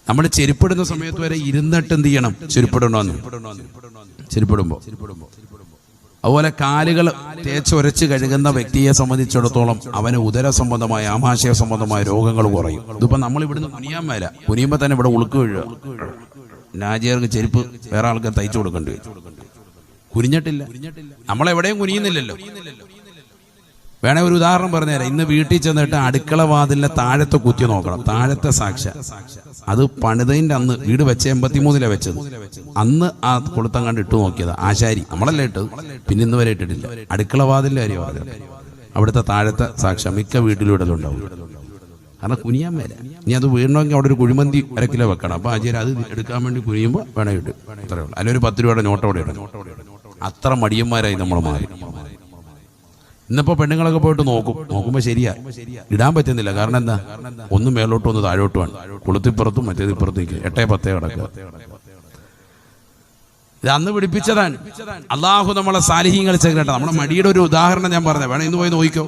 നമ്മൾ ചെരുപ്പിടുന്ന സമയത്ത് വരെ ഇരുന്നിട്ട് എന്ത് ചെയ്യണം? ചെരുപ്പിടണമെന്ന്. ചെരുപ്പിടുമ്പോൾ അതുപോലെ കാലുകൾ തേച്ചൊരച്ച് കഴുകുന്ന വ്യക്തിയെ സംബന്ധിച്ചിടത്തോളം അവന് ഉദര സംബന്ധമായ ആമാശയ സംബന്ധമായ രോഗങ്ങൾ കുറയും. ഇതിപ്പോൾ നമ്മൾ ഇവിടുന്ന് കുനിയാൻ മേല, കുനിയുമ്പോൾ തന്നെ ഇവിടെ ഉളുക്ക് വീഴുക. നാജിയർക്ക് ചെരുപ്പ് വേറെ ആൾക്കാർ തയ്ച്ചു കൊടുക്കേണ്ടി വരും. കുനിഞ്ഞിട്ടില്ല, നമ്മളെവിടെയും കുനിയുന്നില്ലല്ലോ. വേണേ ഒരു ഉദാഹരണം പറഞ്ഞുതരാം. ഇന്ന് വീട്ടിൽ ചെന്നിട്ട് അടുക്കള വാതിലിന്റെ താഴത്തെ കുത്തി നോക്കണം. താഴത്തെ സാക്ഷ അത് പണിതതിൻ്റെ അന്ന്, വീട് വെച്ച 83 വെച്ചത്, അന്ന് ആ കൊളുത്തം കണ്ട് ഇട്ടു നോക്കിയത് ആശാരി, നമ്മളല്ലേ ഇട്ടത്, പിന്നെ ഇന്ന് വരെ ഇട്ടിട്ടില്ല. അടുക്കള വാതിലിന്റെ കാര്യം പറഞ്ഞു. അവിടുത്തെ താഴത്തെ സാക്ഷ മിക്ക വീട്ടിലും ഇടലുണ്ടാവും. കാരണം കുനിയാൻ മേല. ഇനി അത് വീഴണമെങ്കിൽ അവിടെ ഒരു കുഴിമന്തി 1 കിലോ വെക്കണം. അപ്പോൾ ആചാര്യ അത് എടുക്കാൻ വേണ്ടി കുനിയുമ്പോൾ വേണേ ഇട്ട് അത്രേ ഉള്ളൂ. അതിലൊരു 10 രൂപയുടെ നോട്ട് അവിടെ ഇടണം. അത്ര മടിയന്മാരായി നമ്മൾ മാറി. ഇന്നിപ്പോൾ പെണ്ണുങ്ങളൊക്കെ പോയിട്ട് നോക്കുമ്പോൾ ശരിയാ, ഇടാൻ പറ്റുന്നില്ല. കാരണം എന്താ? ഒന്ന് മേലോട്ടും ഒന്ന് താഴോട്ടുമാണ്. കുളത്തിപ്പുറത്തും മറ്റേതിപ്പുറത്തേക്ക് 8-10 കിടക്കുക. ഇത് അന്ന് പിടിപ്പിച്ചതാണ്. അള്ളാഹു നമ്മളെ സാലിഹീങ്ങൾ ചെയ്യട്ടെ. നമ്മുടെ മടിയുടെ ഒരു ഉദാഹരണം ഞാൻ പറഞ്ഞത്, വേണം ഇന്ന് പോയി നോക്കിക്കോ.